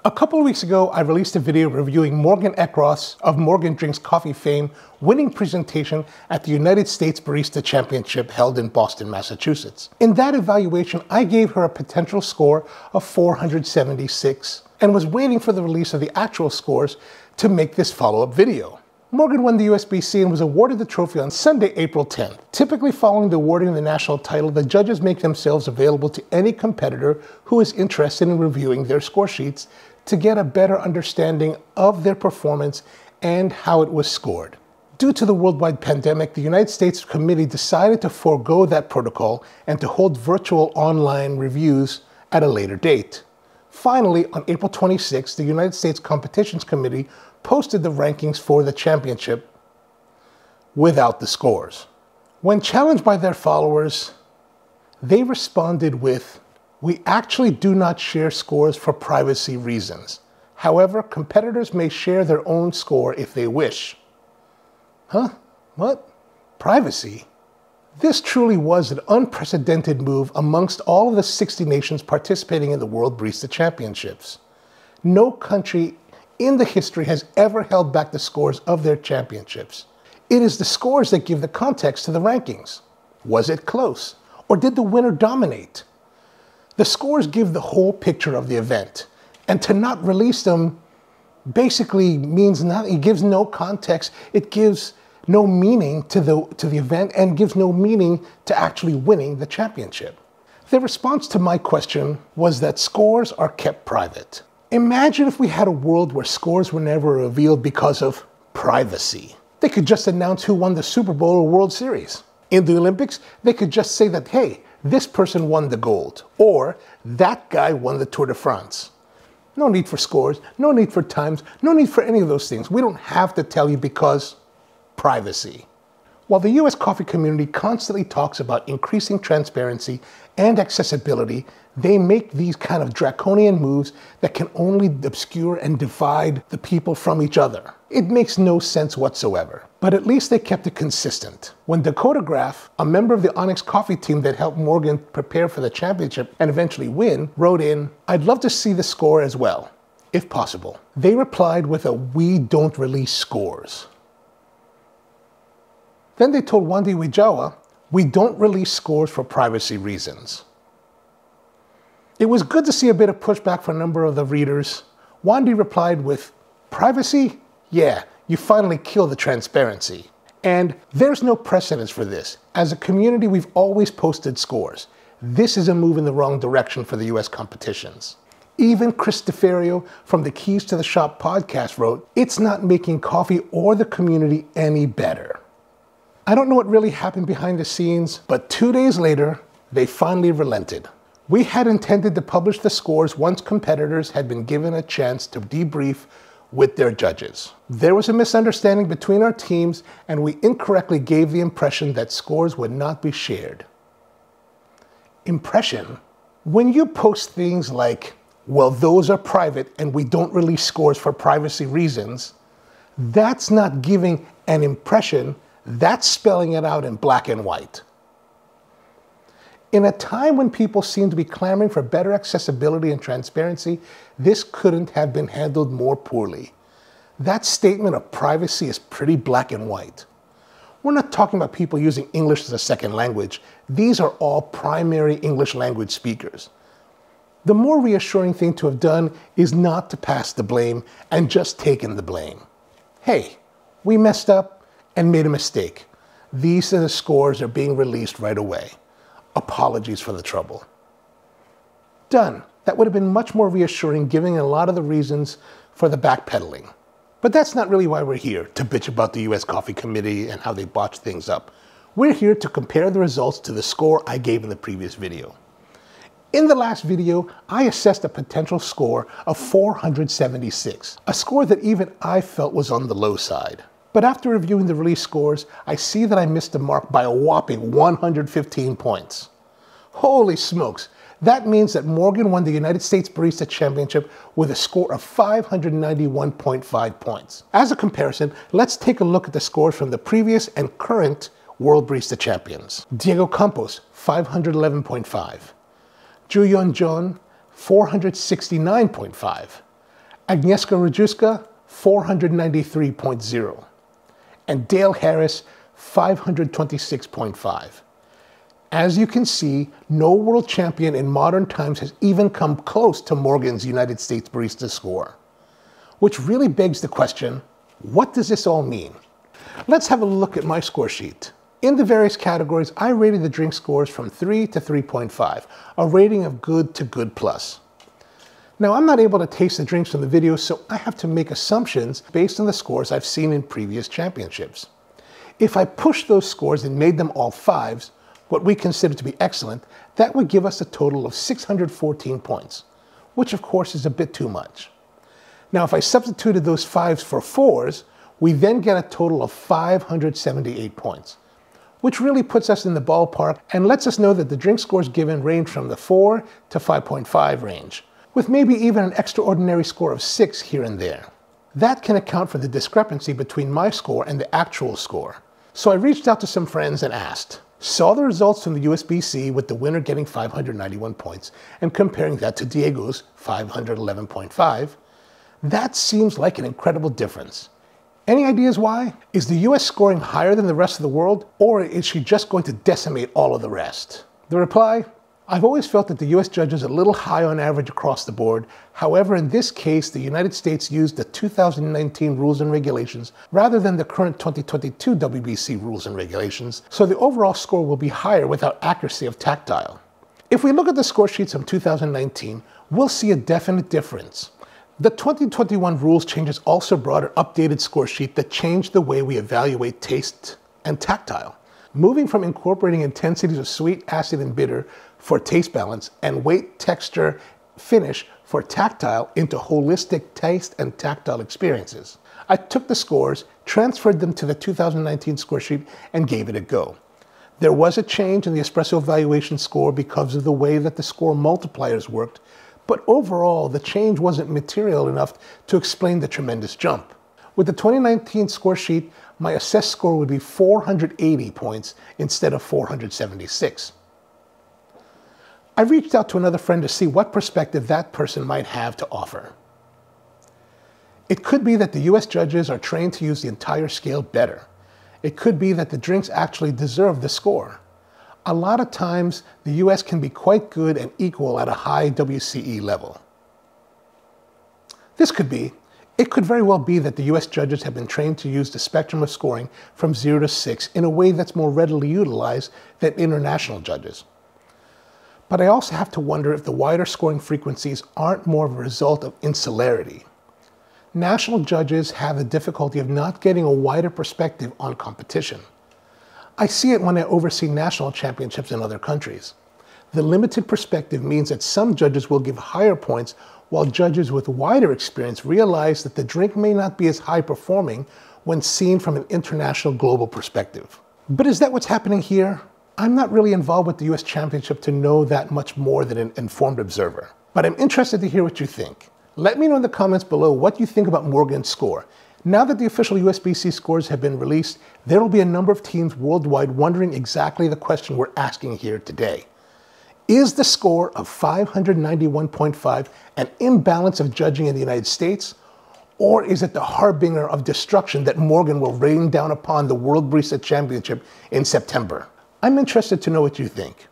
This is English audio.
A couple of weeks ago, I released a video reviewing Morgan Eckroth's of Morgan Drinks Coffee fame winning presentation at the United States Barista Championship held in Boston, Massachusetts. In that evaluation, I gave her a potential score of 476 and was waiting for the release of the actual scores to make this follow-up video. Morgan won the USBC and was awarded the trophy on Sunday, April 10th. Typically following the awarding of the national title, the judges make themselves available to any competitor who is interested in reviewing their score sheets to get a better understanding of their performance and how it was scored. Due to the worldwide pandemic, the United States Committee decided to forego that protocol and to hold virtual online reviews at a later date. Finally, on April 26th, the United States Competitions Committee posted the rankings for the championship without the scores. When challenged by their followers, they responded with, "We actually do not share scores for privacy reasons. However, competitors may share their own score if they wish." Huh? What? Privacy? This truly was an unprecedented move amongst all of the 60 nations participating in the World Barista Championships. No country in the history has ever held back the scores of their championships. It is the scores that give the context to the rankings. Was it close? Or did the winner dominate? The scores give the whole picture of the event, and to not release them basically means nothing. It gives no context. It gives no meaning to the event and gives no meaning to actually winning the championship. The response to my question was that scores are kept private. Imagine if we had a world where scores were never revealed because of privacy. They could just announce who won the Super Bowl or World Series. In the Olympics, they could just say that, hey, this person won the gold, or that guy won the Tour de France. No need for scores, no need for times, no need for any of those things. We don't have to tell you because privacy. While the US coffee community constantly talks about increasing transparency and accessibility, they make these kind of draconian moves that can only obscure and divide the people from each other. It makes no sense whatsoever. But at least they kept it consistent. When Dakota Graf, a member of the Onyx Coffee team that helped Morgan prepare for the championship and eventually win, wrote in, "I'd love to see the score as well, if possible." They replied with a "we don't release scores." Then they told Wandi Wijawa, "We don't release scores for privacy reasons." It was good to see a bit of pushback from a number of the readers. Wandi replied with, "Privacy? Yeah, you finally killed the transparency." And there's no precedence for this. As a community, we've always posted scores. This is a move in the wrong direction for the US competitions. Even Chris DeFerio from the Keys to the Shop podcast wrote, "It's not making coffee or the community any better." I don't know what really happened behind the scenes, but 2 days later, they finally relented. We had intended to publish the scores once competitors had been given a chance to debrief with their judges. There was a misunderstanding between our teams, and we incorrectly gave the impression that scores would not be shared. Impression? When you post things like, "Well, those are private and we don't release scores for privacy reasons," that's not giving an impression. That's spelling it out in black and white. In a time when people seem to be clamoring for better accessibility and transparency, this couldn't have been handled more poorly. That statement of privacy is pretty black and white. We're not talking about people using English as a second language. These are all primary English language speakers. The more reassuring thing to have done is not to pass the blame and just taken the blame. Hey, we messed up and made a mistake. These are the scores are being released right away. Apologies for the trouble. Done. That would have been much more reassuring, giving a lot of the reasons for the backpedaling. But that's not really why we're here, to bitch about the US Coffee Committee and how they botched things up. We're here to compare the results to the score I gave in the previous video. In the last video, I assessed a potential score of 476, a score that even I felt was on the low side. But after reviewing the release scores, I see that I missed the mark by a whopping 115 points. Holy smokes, that means that Morgan won the United States Barista Championship with a score of 591.5 points. As a comparison, let's take a look at the scores from the previous and current World Barista Champions. Diego Campos, 511.5. Joo Yeon Jeon, 469.5. Agnieszka Rajewska, 493.0. And Dale Harris, 526.5. As you can see, no world champion in modern times has even come close to Morgan's United States barista score. Which really begs the question, what does this all mean? Let's have a look at my score sheet. In the various categories, I rated the drink scores from 3 to 3.5, a rating of good to good plus. Now, I'm not able to taste the drinks from the video, so I have to make assumptions based on the scores I've seen in previous championships. If I pushed those scores and made them all 5s, what we consider to be excellent, that would give us a total of 614 points, which of course is a bit too much. Now, if I substituted those 5s for 4s, we then get a total of 578 points, which really puts us in the ballpark and lets us know that the drink scores given range from the 4 to 5.5 range, with maybe even an extraordinary score of 6 here and there. That can account for the discrepancy between my score and the actual score. So I reached out to some friends and asked, saw the results from the USBC with the winner getting 591 points and comparing that to Diego's 511.5, that seems like an incredible difference. Any ideas why? Is the US scoring higher than the rest of the world, or is she just going to decimate all of the rest? The reply? I've always felt that the US judges are a little high on average across the board. However, in this case, the United States used the 2019 rules and regulations rather than the current 2022 WBC rules and regulations, so the overall score will be higher without accuracy of tactile. If we look at the score sheets from 2019, we'll see a definite difference. The 2021 rules changes also brought an updated score sheet that changed the way we evaluate taste and tactile, moving from incorporating intensities of sweet, acid, and bitter for taste balance and weight, texture, finish for tactile into holistic taste and tactile experiences. I took the scores, transferred them to the 2019 score sheet, and gave it a go. There was a change in the espresso evaluation score because of the way that the score multipliers worked, but overall the change wasn't material enough to explain the tremendous jump. With the 2019 score sheet, my assessed score would be 480 points instead of 476. I reached out to another friend to see what perspective that person might have to offer. It could be that the US judges are trained to use the entire scale better. It could be that the drinks actually deserve the score. A lot of times, the US can be quite good and equal at a high WCE level. This could be. It could very well be that the US judges have been trained to use the spectrum of scoring from 0 to 6 in a way that's more readily utilized than international judges. But I also have to wonder if the wider scoring frequencies aren't more of a result of insularity. National judges have the difficulty of not getting a wider perspective on competition. I see it when I oversee national championships in other countries. The limited perspective means that some judges will give higher points, while judges with wider experience realize that the drink may not be as high performing when seen from an international global perspective. But is that what's happening here? I'm not really involved with the US Championship to know that much more than an informed observer. But I'm interested to hear what you think. Let me know in the comments below what you think about Morgan's score. Now that the official USBC scores have been released, there will be a number of teams worldwide wondering exactly the question we're asking here today. Is the score of 591.5 an imbalance of judging in the United States? Or is it the harbinger of destruction that Morgan will rain down upon the World Barista Championship in September? I'm interested to know what you think.